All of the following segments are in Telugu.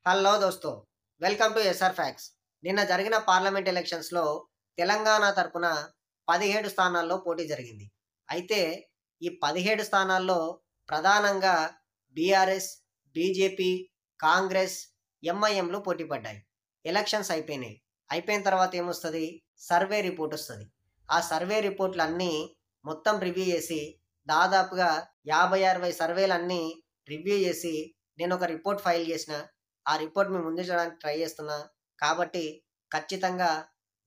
హలో దోస్తో వెల్కమ్ టు ఎస్ఆర్ ఫ్యాక్స్. నిన్న జరిగిన పార్లమెంట్ ఎలక్షన్స్‌లో తెలంగాణ తరపున 17 స్థానాల్లో పోటీ జరిగింది. అయితే ఈ 17 స్థానాల్లో ప్రధానంగా బీఆర్ఎస్, బీజేపీ, కాంగ్రెస్, ఎంఐఎంలు పోటీ పడ్డాయి. ఎలక్షన్స్ అయిపోయినాయి. అయిపోయిన తర్వాత ఏమొస్తది? సర్వే రిపోర్ట్ ఒస్తది. ఆ సర్వే రిపోర్ట్‌లన్నీ మొత్తం రివ్యూ చేసి దాదాపుగా 50, 60 సర్వేలన్నీ రివ్యూ చేసి నేనొక రిపోర్ట్ ఫైల్ చేసిన. ఆ రిపోర్ట్ మీ ముందుంచడానికి ట్రై చేస్తున్నా. కాబట్టి ఖచ్చితంగా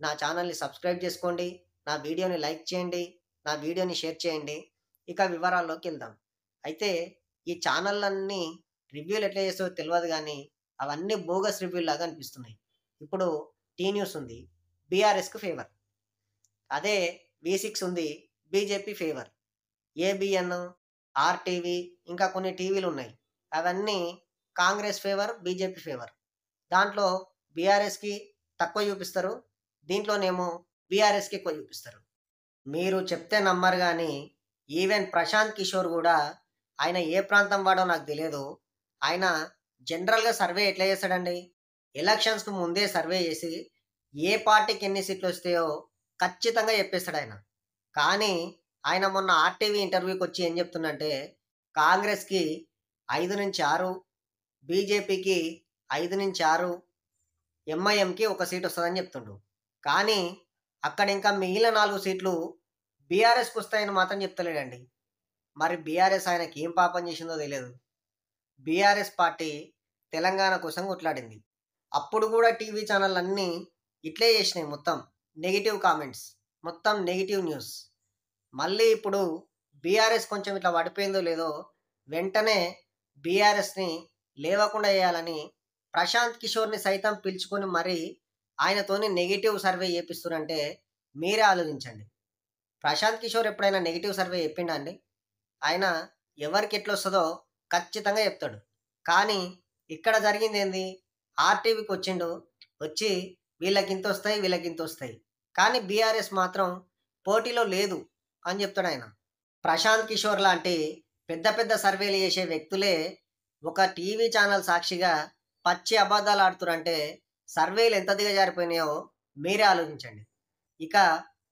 నా ఛానల్‌ని సబ్స్క్రైబ్ చేసుకోండి. నా వీడియోని లైక్ చేయండి. నా వీడియోని షేర్ చేయండి. ఇక వివరాల్లోకెళ్దాం. అయితే ఈ ఛానళ్ళన్నీ రివ్యూలు ఎట్లా చేస్తావో తెలవదు గానీ, అవన్నీ బోగస్ రివ్యూల్లాగా అనిపిస్తున్నాయి. ఇప్పుడు టీ న్యూస్ ఉంది. బీఆర్ఎస్‌కి ఫేవర్. అదే వి6 ఉంది. BJP favour. ఏబిఎన్, ఆర్‌టీవీ ఇంకా కొన్ని టీవీలున్నాయి. అవన్నీ కాంగ్రెస్ ఫేవర్, బీజేపీ ఫేవర్. దాంట్లో బీఆర్ఎస్‌కి తక్కువ చూపిస్తారు. దీంట్లోనేమో బీఆర్ఎస్‌కి ఎక్కువ చూపిస్తారు. మీరు చెప్తే నమ్మరు గానీ, ఈవెన్ ప్రశాంత్ కిషోర్ గూడా ఆయన ఏ ప్రాంతం వాడో నాకు తెలియదు. ఆయన జనరల్‌గా సర్వే ఎట్లా చేస్తాడండి? ఎలక్షన్స్‌కి ముందే సర్వే చేసి, ఏ పార్టీకి ఎన్ని సీట్లొస్తాయో ఖచ్చితంగా చెప్పేస్తాడాయన. కానీ, ఆయన మొన్న ఆర్‌టీవీ ఇంటర్వ్యూకొచ్చి ఏం చెప్తుండంటే, కాంగ్రెస్‌కి 5-6, బీజేపీకి 5-6, ఎంఐఎంకి ఒక సీట్ వస్తదని చెప్తుండు. కానీ, అక్కడ ఇంకా మిగిలిన 4 సీట్లు బీఆర్ఎస్‌కొస్తాయని మాత్రం చెప్తలేడండి. మరి బీఆర్ఎస్ ఆయనకి ఏం పాపం చేసిందో తెలీదు. బీఆర్ఎస్ పార్టీ తెలంగాణ కోసం కొట్లాడింది. అప్పుడు గూడా టీవీ ఛానళ్ళన్నీ ఇట్లే చేసినాయి మొత్తం. Negative comments. మొత్తం నెగెటివ్ న్యూస్. మళ్ళీ ఇప్పుడు బీఆర్ఎస్ కొంచెం ఇట్లా పడిపోయిందో లేదో, వెంటనే బీఆర్ఎస్‌ని లేవకుండా చేయాలని ప్రశాంత్ కిషోర్‌ని సైతం పిలుచుకొని మరీ ఆయనతోని నెగెటివ్ సర్వే చేపిస్తుర్రంటే మీరే ఆలోచించండి. ప్రశాంత్ కిషోర్ ఎప్పుడైనా నెగెటివ్ సర్వే చెప్పిండా అండి? ఆయన ఎవరికి ఎట్లొస్తదో ఖచ్చితంగా చెప్తాడు. కానీ ఇక్కడ జరిగిందేంది? ఆర్‌టీవీకొచ్చిండు. వచ్చి వీళ్ళకింతొస్తాయి, వీళ్ళకింతొస్తాయి. కానీ బీఆర్ఎస్ మాత్రం పోటీలో లేదు అని చెప్తాడాయన. ప్రశాంత్ కిషోర్ లాంటి పెద్ద పెద్ద సర్వేలు చేసే వ్యక్తులే ఒక టీవీ ఛానల్ సాక్షిగా పచ్చి అబద్ధాలు ఆడుతుర్రంటే సర్వేలు ఎంత దిగజారిపోయినాయో మీరే ఆలోచించండి. ఇక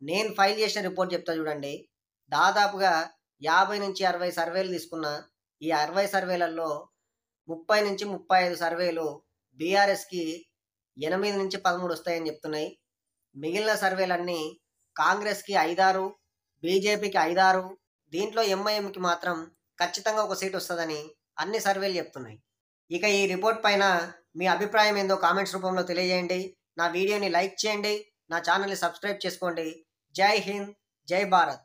నేను ఫైల్ చేసిన రిపోర్ట్ చెప్తా చూడండి. దాదాపుగా 50-60 సర్వేలు తీసుకున్నా. ఈ 60 సర్వేలలో 30-35 సర్వేలు బీఆర్ఎస్‌కి 8-13 వస్తాయని చెప్తున్నాయి. మిగిలిన సర్వేలన్నీ కాంగ్రెస్‌కి 5, 6, బీజేపీకి 5, 6, దీంట్లో ఎంఐఎంకి మాత్రం ఖచ్చితంగా ఒక సీట్ వస్తదని అన్ని సర్వేలు చెప్తున్నాయి. ఇక ఈ రిపోర్ట్ పైన మీ అభిప్రాయం ఏందో కామెంట్స్ రూపంలో తెలియజేయండి. నా వీడియోని లైక్ చేయండి. నా ఛానల్‌ని సబ్స్క్రైబ్ చేసుకోండి. జై హింద్, జై భారత్.